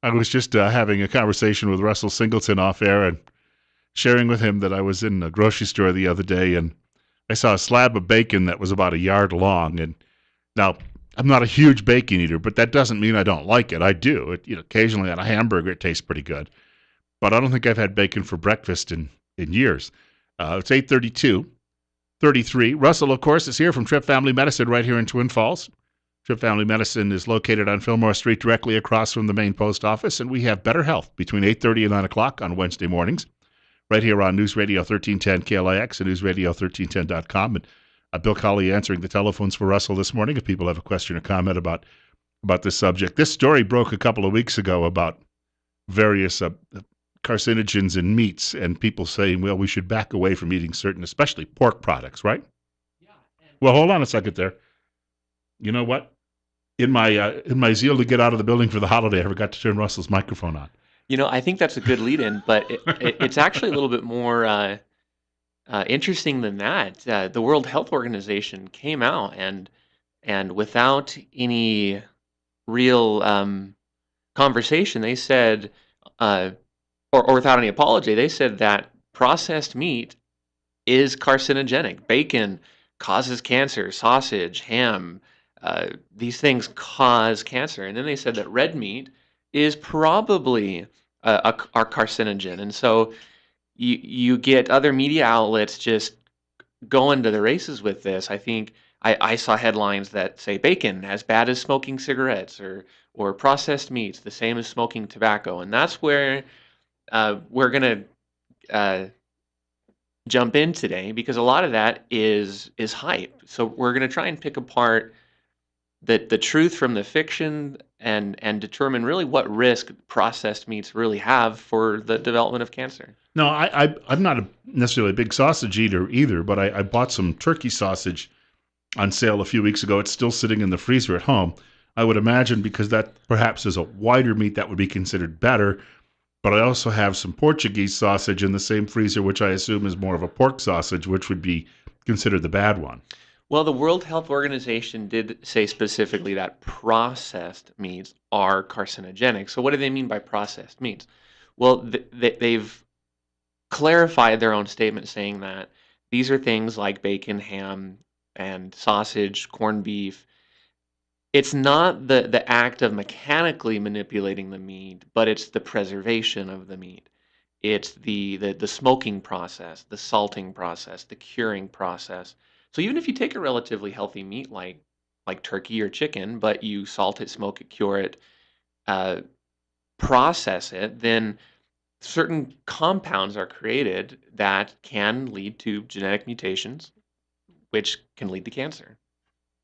I was just having a conversation with Russell Singleton off air and sharing with him that I was in a grocery store the other day and I saw a slab of bacon that was about a yard long. And now I'm not a huge bacon eater, but that doesn't mean I don't like it. I do. Occasionally on a hamburger it tastes pretty good, but I don't think I've had bacon for breakfast in years. It's 8:32:33. Russell, of course, is here from Trip Family Medicine right here in Twin Falls. Trip Family Medicine is located on Fillmore Street directly across from the main post office, and we have better health between 8:30 and 9 o'clock on Wednesday mornings right here on News Radio 1310 KLIX and newsradio1310.com. And Bill Colley answering the telephones for Russell this morning if people have a question or comment about this subject. This story broke a couple of weeks ago about various carcinogens in meats and people saying, well, we should back away from eating certain, especially pork products, right? Well, hold on a second there. You know what? In my zeal to get out of the building for the holiday, I forgot to turn Russell's microphone on. I think that's a good lead-in, but it's actually a little bit more interesting than that. The World Health Organization came out and without any real conversation, they said, or without any apology, they said that processed meat is carcinogenic. Bacon causes cancer, sausage, ham, these things cause cancer. And then they said that red meat is probably a carcinogen. And so you get other media outlets just going to the races with this. I think I saw headlines that say bacon as bad as smoking cigarettes or processed meats the same as smoking tobacco. And that's where we're going to jump in today because a lot of that is hype. So we're going to try and pick apart the truth from the fiction and determine really what risk processed meats really have for the development of cancer. No, I'm not necessarily a big sausage eater either, but I bought some turkey sausage on sale a few weeks ago. It's still sitting in the freezer at home. I would imagine because that perhaps is a wider meat that would be considered better. But I also have some Portuguese sausage in the same freezer, which I assume is more of a pork sausage, which would be considered the bad one. Well, the World Health Organization did say specifically that processed meats are carcinogenic. So what do they mean by processed meats? Well, they've clarified their own statement saying that these are things like bacon, ham, and sausage, corned beef. It's not the act of mechanically manipulating the meat, but it's the preservation of the meat. It's the smoking process, the salting process, the curing process. So even if you take a relatively healthy meat like turkey or chicken, but you salt it, smoke it, cure it, uh, process it, then certain compounds are created that can lead to genetic mutations, which can lead to cancer.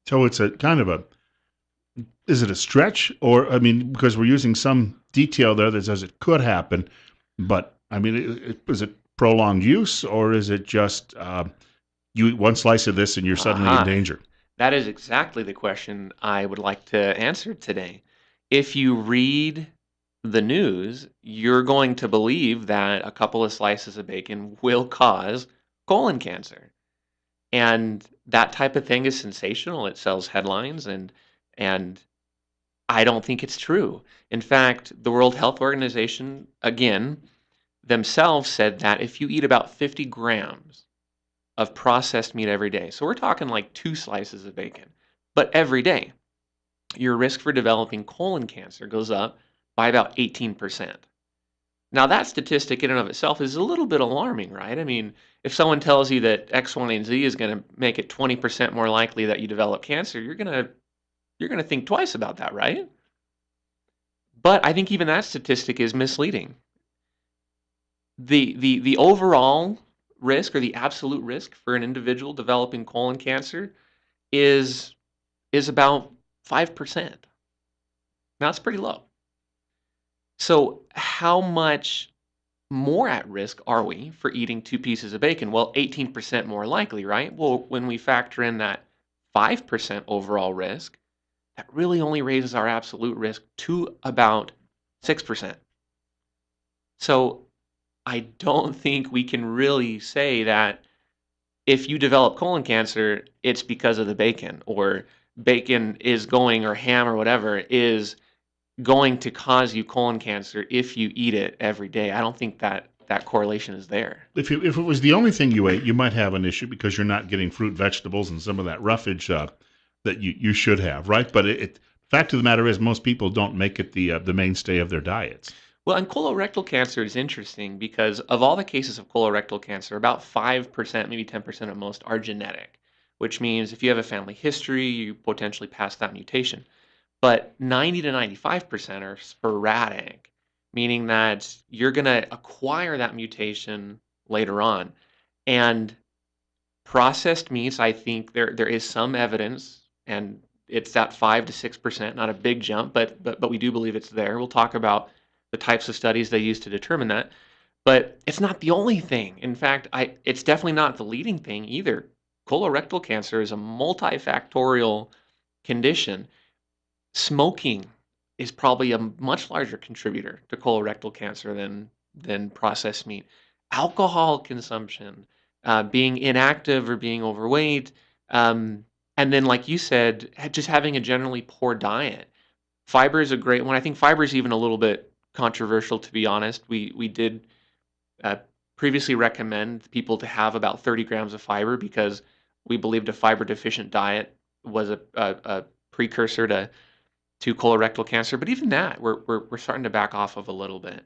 So it's a kind of a, is it a stretch? Or, I mean, because we're using some detail there that says it could happen, but I mean, is it prolonged use or is it just you eat one slice of this and you're suddenly in Aha. danger? That is exactly the question I would like to answer today. If you read the news, you're going to believe that a couple of slices of bacon will cause colon cancer. And that type of thing is sensational. It sells headlines and I don't think it's true. In fact, the World Health Organization again themselves said that if you eat about 50 grams of processed meat every day. So we're talking like 2 slices of bacon, but every day, your risk for developing colon cancer goes up by about 18%. Now, that statistic in and of itself is a little bit alarming, right? I mean, if someone tells you that X, Y, and Z is going to make it 20% more likely that you develop cancer, you're going to think twice about that, right? But I think even that statistic is misleading. The overall risk or the absolute risk for an individual developing colon cancer is is about 5%. Now it's pretty low. So how much more at risk are we for eating 2 pieces of bacon? Well, 18% more likely, right? Well, when we factor in that 5% overall risk, that really only raises our absolute risk to about 6%. So I don't think we can really say that if you develop colon cancer, it's because of the bacon, or bacon is going, or ham or whatever is going to cause you colon cancer if you eat it every day. I don't think that correlation is there. If it was the only thing you ate, you might have an issue because you're not getting fruit, vegetables, and some of that roughage that you should have, right? But fact of the matter is, most people don't make it the mainstay of their diets. Well, and colorectal cancer is interesting because of all the cases of colorectal cancer, about 5%, maybe 10% at most, are genetic, which means if you have a family history, you potentially pass that mutation. But 90 to 95% are sporadic, meaning that you're going to acquire that mutation later on. And processed meats, I think there is some evidence, and it's that 5 to 6%, not a big jump, but we do believe it's there. We'll talk about the types of studies they use to determine that. But it's not the only thing. In fact, it's definitely not the leading thing either. Colorectal cancer is a multifactorial condition. Smoking is probably a much larger contributor to colorectal cancer than processed meat. Alcohol consumption, being inactive or being overweight, um, and then, like you said, just having a generally poor diet. Fiber is a great one. I think fiber is even a little bit controversial, to be honest. We did uh, previously recommend people to have about 30 grams of fiber because we believed a fiber deficient diet was a precursor to colorectal cancer. But even that, we're starting to back off of a little bit.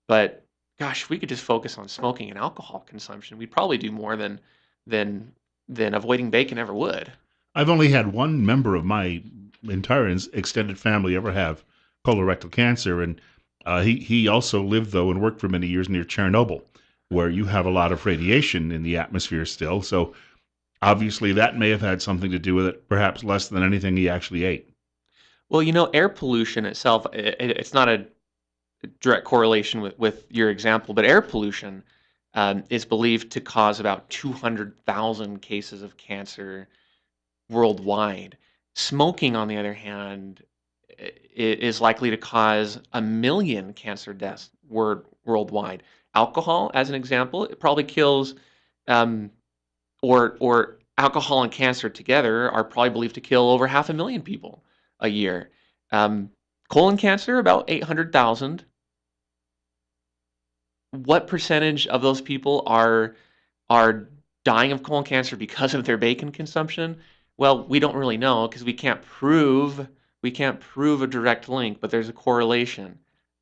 But gosh, if we could just focus on smoking and alcohol consumption, we'd probably do more than than avoiding bacon ever would. I've only had one member of my entire extended family ever have colorectal cancer, and he also lived though and worked for many years near Chernobyl, where you have a lot of radiation in the atmosphere still. So obviously that may have had something to do with it, perhaps less than anything he actually ate. Well, air pollution itself, it's not a direct correlation with your example, but air pollution is believed to cause about 200,000 cases of cancer worldwide. Smoking, on the other hand, is likely to cause 1 million cancer deaths worldwide. Alcohol, as an example, it probably kills, um, or alcohol and cancer together are probably believed to kill over 500,000 people a year. Um, Colon cancer, about 800,000. What percentage of those people are dying of colon cancer because of their bacon consumption? Well, we don't really know because we can't prove a direct link, but there's a correlation.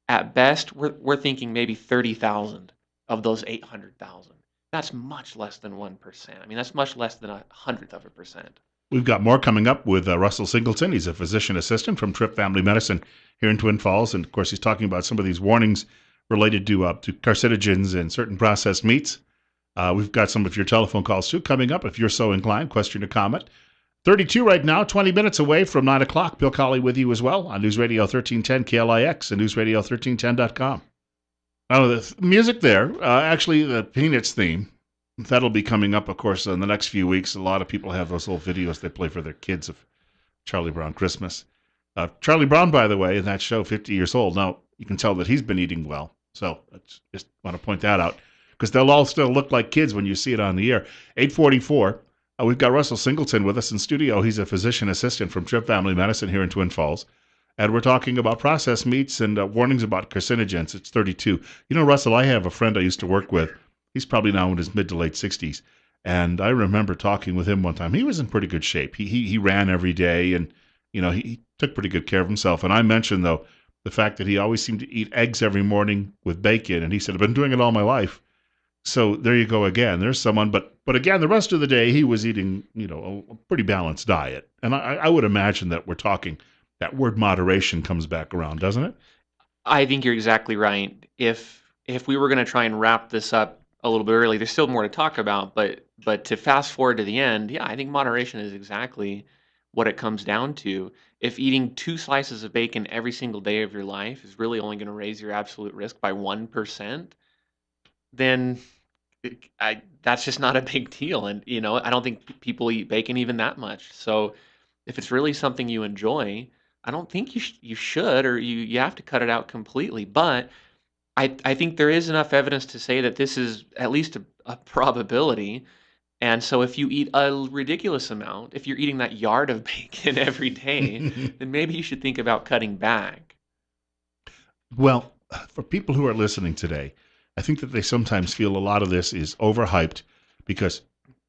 At best, we're thinking maybe 30,000 of those 800,000. That's much less than 1%. I mean, that's much less than 1/100%. We've got more coming up with Russell Singleton. He's a physician assistant from Trip Family Medicine here in Twin Falls, and of course, he's talking about some of these warnings related to carcinogens and certain processed meats. We've got some of your telephone calls too coming up if you're so inclined. Question or comment. 32 right now, 20 minutes away from 9 o'clock. Bill Colley with you as well on News Radio 1310 KLIX and newsradio1310.com. Oh, the music there, actually, the Peanuts theme, that'll be coming up, of course, in the next few weeks. A lot of people have those little videos they play for their kids of Charlie Brown Christmas. Charlie Brown, by the way, in that show, 50 years old. Now, you can tell that he's been eating well. So I just want to point that out because they'll all still look like kids when you see it on the air. 844. We've got Russell Singleton with us in studio. He's a physician assistant from Trip Family Medicine here in Twin Falls. And we're talking about processed meats and warnings about carcinogens. It's 32. You know, Russell, I have a friend I used to work with. He's probably now in his mid to late 60s. And I remember talking with him one time. He was in pretty good shape. He ran every day and, he took pretty good care of himself. And I mentioned, though, the fact that he always seemed to eat eggs every morning with bacon. And he said, I've been doing it all my life. So there you go again. There's someone, but again, the rest of the day he was eating, a pretty balanced diet. And I would imagine that we're talking that word moderation comes back around, doesn't it? I think you're exactly right. If we were going to try and wrap this up a little bit early, there's still more to talk about, but to fast forward to the end, yeah, I think moderation is exactly what it comes down to. If eating 2 slices of bacon every single day of your life is really only going to raise your absolute risk by 1%, then that's just not a big deal. And I don't think people eat bacon even that much. So if it's really something you enjoy, I don't think you should, or you have to cut it out completely. But I think there is enough evidence to say that this is at least a probability. And so if you eat a ridiculous amount, if you're eating that yard of bacon every day, then maybe you should think about cutting back. Well, for people who are listening today, I think that they sometimes feel a lot of this is overhyped because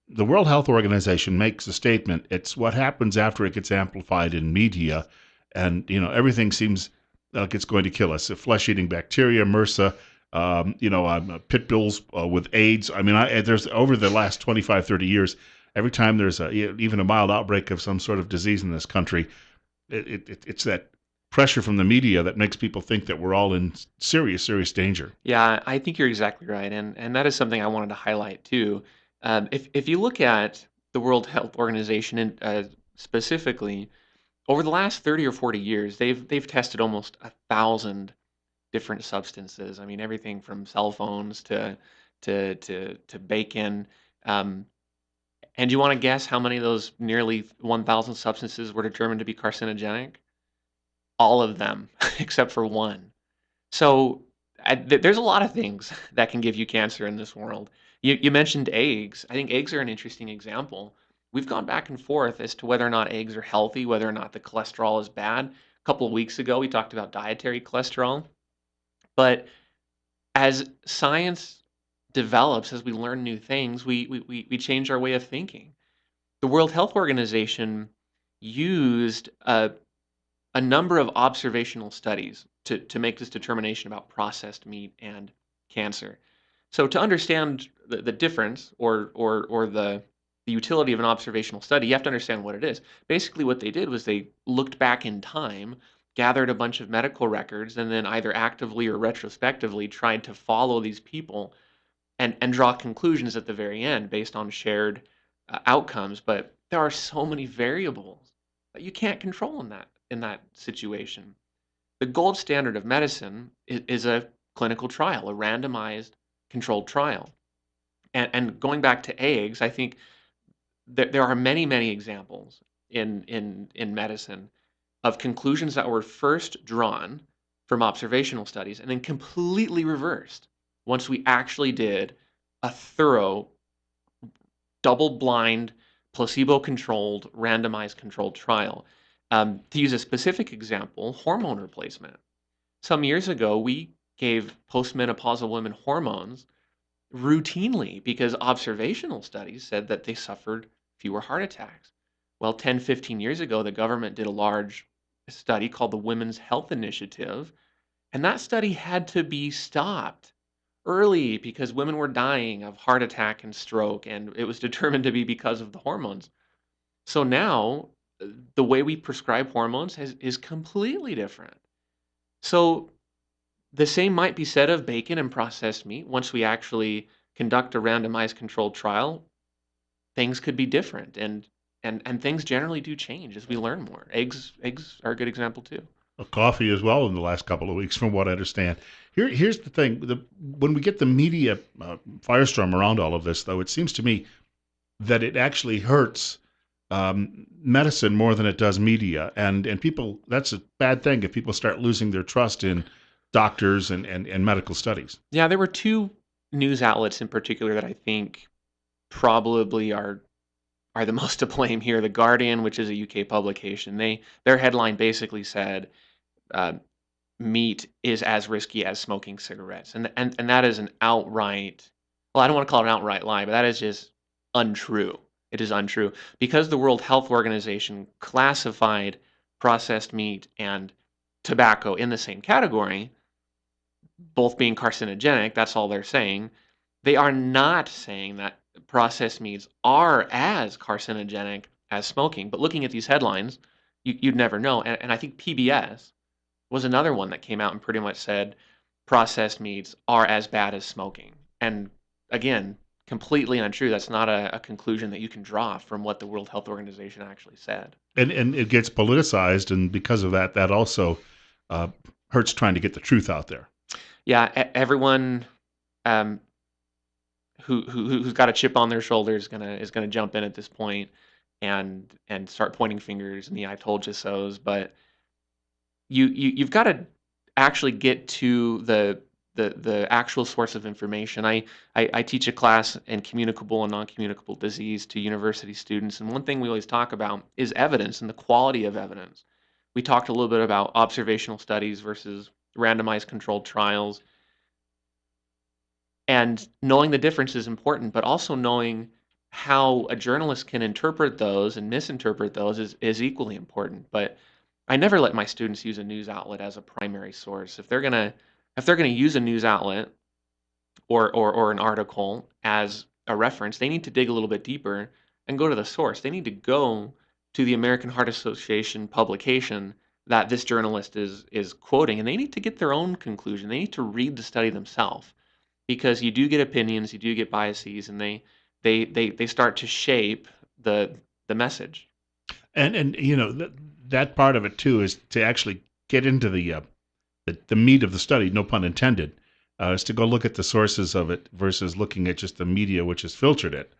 the World Health Organization makes a statement. It's what happens after it gets amplified in media, and everything seems like it's going to kill us. Flesh-eating bacteria, MRSA, pit bulls with AIDS. I mean, there's over the last 25, 30 years, every time there's even a mild outbreak of some sort of disease in this country, it's that pressure from the media that makes people think that we're all in serious, serious danger. Yeah, I think you're exactly right, and that is something I wanted to highlight too. If you look at the World Health Organization and specifically over the last 30 or 40 years, they've tested almost 1,000 different substances. I mean, everything from cell phones to bacon. Um, and you want to guess how many of those nearly 1,000 substances were determined to be carcinogenic? All of them, except for one. So there's a lot of things that can give you cancer in this world. You mentioned eggs. I think eggs are an interesting example. We've gone back and forth as to whether or not eggs are healthy, whether or not the cholesterol is bad. A couple of weeks ago, we talked about dietary cholesterol. But as science develops, as we learn new things, we change our way of thinking. The World Health Organization used a number of observational studies to make this determination about processed meat and cancer. So to understand the difference or the utility of an observational study, you have to understand what it is. Basically, what they did was they looked back in time, gathered a bunch of medical records, and then either actively or retrospectively tried to follow these people and draw conclusions at the very end based on shared outcomes. But there are so many variables that you can't control in that situation. The gold standard of medicine is a clinical trial, a randomized controlled trial. And going back to eggs, I think there are many examples in medicine of conclusions that were first drawn from observational studies and then completely reversed once we actually did a thorough double-blind, placebo-controlled, randomized controlled trial. To use a specific example, hormone replacement. Some years ago, we gave postmenopausal women hormones routinely because observational studies said that they suffered fewer heart attacks. Well, 10, 15 years ago, the government did a large study called the Women's Health Initiative, and that study had to be stopped early because women were dying of heart attack and stroke, and it was determined to be because of the hormones. So now, the way we prescribe hormones is completely different. So the same might be said of bacon and processed meat. Once we actually conduct a randomized controlled trial, things could be different, and things generally do change as we learn more. Eggs are a good example too. Coffee as well in the last couple of weeks, from what I understand. Here's the thing: when we get the media firestorm around all of this, though, it seems to me that it actually hurts medicine more than it does media, and people. That's a bad thing if people start losing their trust in doctors and medical studies. Yeah, there were two news outlets in particular that I think probably are the most to blame here. The Guardian, which is a UK publication, their headline basically said uh, meat is as risky as smoking cigarettes, and that is an outright. Well, I don't want to call it an outright lie, but that is just untrue. It is untrue because the World Health Organization classified processed meat and tobacco in the same category, both being carcinogenic. That's all they're saying. They are not saying that processed meats are as carcinogenic as smoking. But looking at these headlines, you'd never know. And I think PBS was another one that came out and pretty much said processed meats are as bad as smoking. And again, completely untrue. That's not a conclusion that you can draw from what the World Health Organization actually said. And it gets politicized, and because of that, that also uh, hurts trying to get the truth out there. Yeah, everyone um, who's got a chip on their shoulder is gonna jump in at this point and start pointing fingers and the "I told you so's." But you've got to actually get to the actual source of information. I teach a class in communicable and non-communicable disease to university students, and one thing we always talk about is evidence and the quality of evidence. We talked a little bit about observational studies versus randomized controlled trials. And knowing the difference is important, but also knowing how a journalist can interpret those and misinterpret those is equally important. But I never let my students use a news outlet as a primary source. If they're gonna use a news outlet or an article as a reference, they need to dig a little bit deeper and go to the source. They need to go to the American Heart Association publication that this journalist is quoting, and they need to get their own conclusion. They need to read the study themselves because you do get opinions, you do get biases, and they start to shape the message. And that part of it too is to actually get into the meat of the study, no pun intended, is to go look at the sources of it versus looking at just the media which has filtered it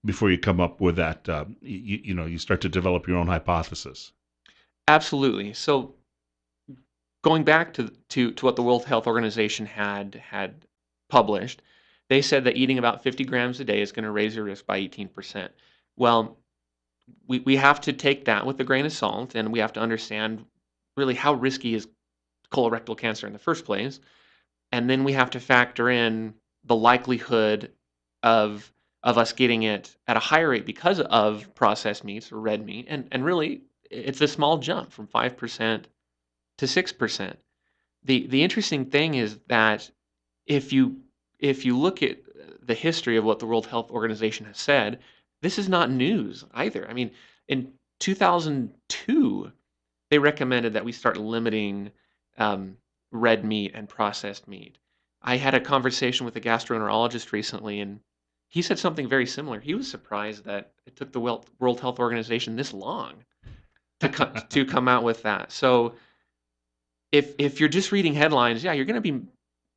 before you come up with that. You start to develop your own hypothesis. Absolutely. So going back to what the World Health Organization had published, they said that eating about 50 grams a day is going to raise your risk by 18%. Well, we have to take that with a grain of salt, and we have to understand really how risky is colorectal cancer in the first place, and then we have to factor in the likelihood of us getting it at a higher rate because of processed meats or red meat, and really it's a small jump from 5% to 6%. The interesting thing is that if you if you look at the history of what the World Health Organization has said, this is not news either. I mean, in 2002, they recommended that we start limiting um, red meat and processed meat. I had a conversation with a gastroenterologist recently, and he said something very similar. He was surprised that it took the World Health Organization this long to come out with that. So if you're just reading headlines, yeah, you're going to be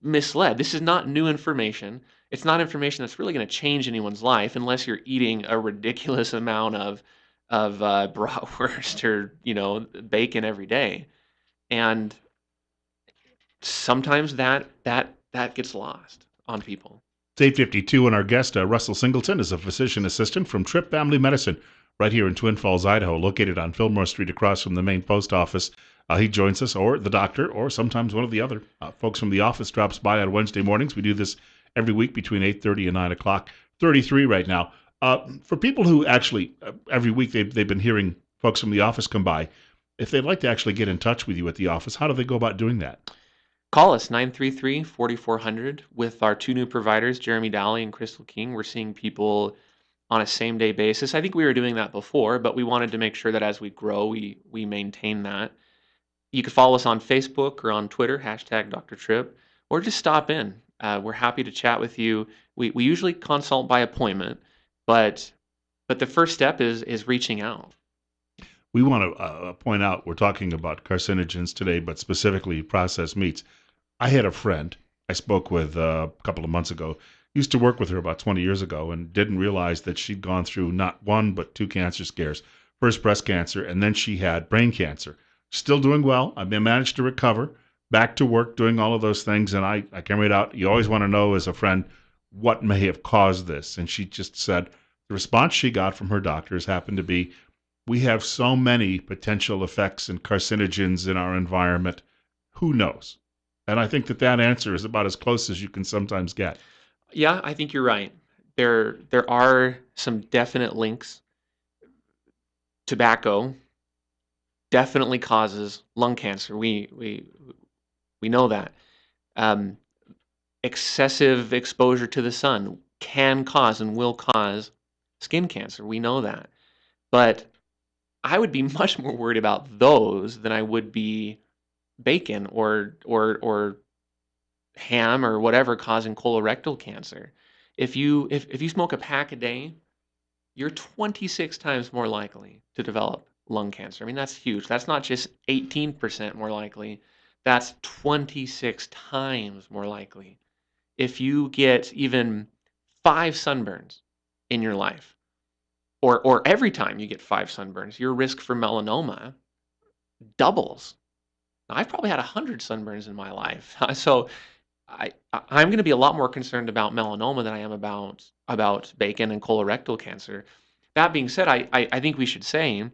misled. This is not new information. It's not information that's really going to change anyone's life unless you're eating a ridiculous amount of bratwurst or bacon every day. And sometimes that gets lost on people. It's 8:52, and our guest, Russell Singleton, is a physician assistant from Tripp Family Medicine right here in Twin Falls, Idaho, located on Fillmore Street across from the main post office. He joins us, or the doctor, or sometimes one of the other folks from the office drops by on Wednesday mornings. We do this every week between 8:30 and 9 o'clock. 33 right now. For people who actually, every week they've been hearing folks from the office come by, if they'd like to actually get in touch with you at the office, how do they go about doing that? Call us 933-4400 with our two new providers, Jeremy Daly and Crystal King. We're seeing people on a same day basis. I think we were doing that before, but we wanted to make sure that as we grow, we maintain that. You can follow us on Facebook or on Twitter, hashtag Dr. Tripp, or just stop in. We're happy to chat with you. We usually consult by appointment, but the first step is reaching out. We want to point out we're talking about carcinogens today, but specifically processed meats. I had a friend I spoke with a couple of months ago, used to work with her about 20 years ago, and didn't realize that she'd gone through not one, but two cancer scares. First breast cancer, and then she had brain cancer. Still doing well. I've been managed to recover, back to work, doing all of those things. And I came right out. You always want to know as a friend what may have caused this. And she just said the response she got from her doctors happened to be, we have so many potential effects and carcinogens in our environment. Who knows? And I think that answer is about as close as you can sometimes get. Yeah, I think you're right. There are some definite links. Tobacco definitely causes lung cancer. We know that. Um, Excessive exposure to the sun can cause and will cause skin cancer. We know that. But I would be much more worried about those than I would be bacon or ham or whatever causing colorectal cancer. If you smoke a pack a day, you're 26 times more likely to develop lung cancer. I mean, that's huge. That's not just 18% more likely. That's 26 times more likely. If you get even 5 sunburns in your life, or every time you get 5 sunburns, your risk for melanoma doubles. Now, I've probably had 100 sunburns in my life. So I'm going to be a lot more concerned about melanoma than I am about bacon and colorectal cancer. That being said, I think we should say,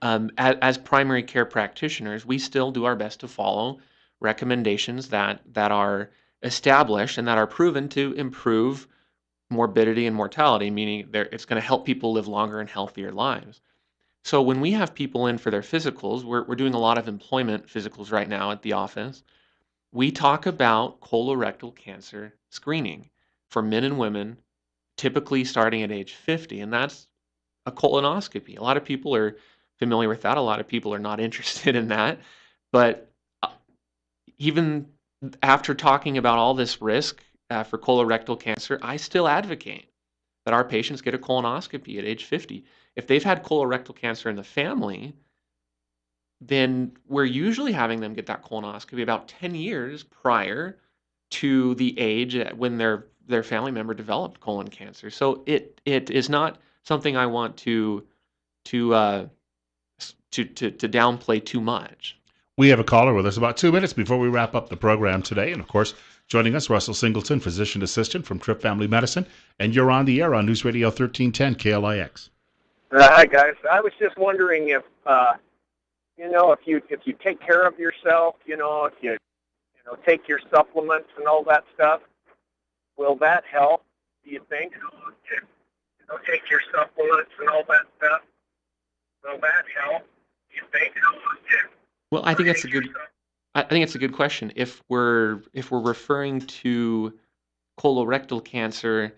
as primary care practitioners, we still do our best to follow recommendations that are established and that are proven to improve morbidity and mortality, meaning it's going to help people live longer and healthier lives. So when we have people in for their physicals, we're doing a lot of employment physicals right now at the office. We talk about colorectal cancer screening for men and women, typically starting at age 50, and that's a colonoscopy. A lot of people are familiar with that. A lot of people are not interested in that. But even after talking about all this risk for colorectal cancer, I still advocate that our patients get a colonoscopy at age 50. If they've had colorectal cancer in the family, then we're usually having them get that colonoscopy about 10 years prior to the age when their family member developed colon cancer. So it is not something I want to to downplay too much. We have a caller with us about 2 minutes before we wrap up the program today. And of course, joining us, Russell Singleton, physician assistant from Trip Family Medicine. And you're on the air on News Radio 1310 KLIX. Hi, guys. I was just wondering if, if you take care of yourself, if you take your supplements and all that stuff, will that help, do you think? Take your supplements and all that stuff, will that help, do you think? Well, I think it's a good question. If we're referring to colorectal cancer,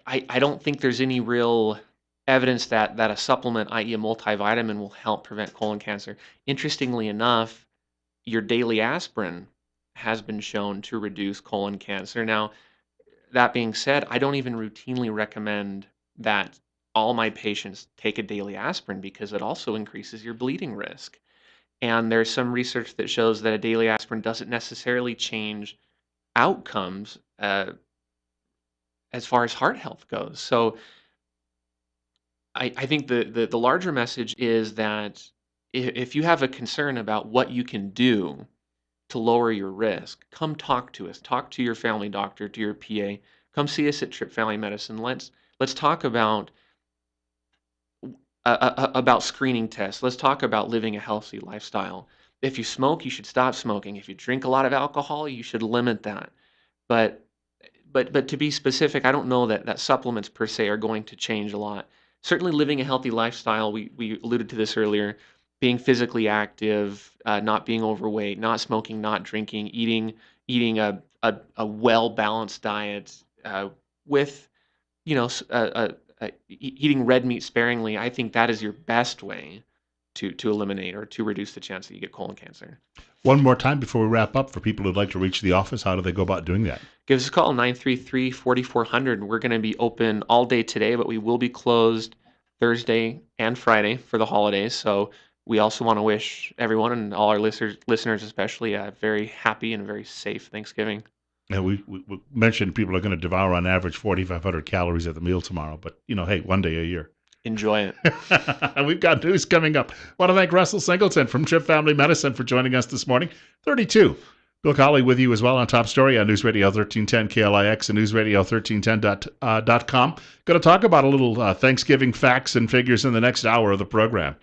I don't think there's any real evidence that a supplement, i.e. a multivitamin, will help prevent colon cancer. Interestingly enough, your daily aspirin has been shown to reduce colon cancer. Now, that being said, I don't even routinely recommend that all my patients take a daily aspirin because it also increases your bleeding risk. And there's some research that shows that a daily aspirin doesn't necessarily change outcomes as far as heart health goes. So I think the larger message is that if you have a concern about what you can do to lower your risk, come talk to us. Talk to your family doctor, to your PA. Come see us at Trip Family Medicine. Let's talk about screening tests. Let's talk about living a healthy lifestyle. If you smoke, you should stop smoking. If you drink a lot of alcohol, you should limit that. But but to be specific, I don't know that supplements per se are going to change a lot. Certainly, living a healthy lifestyle. We alluded to this earlier. Being physically active, not being overweight, not smoking, not drinking, eating a well balanced diet with eating red meat sparingly. I think that is your best way to eliminate or to reduce the chance that you get colon cancer. One more time before we wrap up, for people who'd like to reach the office, how do they go about doing that? Give us a call, 933-4400. We're going to be open all day today, but we will be closed Thursday and Friday for the holidays. So we also want to wish everyone and all our listeners especially a very happy and very safe Thanksgiving. And we mentioned people are going to devour on average 4,500 calories at the meal tomorrow. But, hey, one day a year. Enjoy it. We've got news coming up. I want to thank Russell Singleton from Trip Family Medicine for joining us this morning. 32. Bill Colley with you as well on Top Story on News Radio 1310 KLIX and newsradio1310.com. Going to talk about a little Thanksgiving facts and figures in the next hour of the program.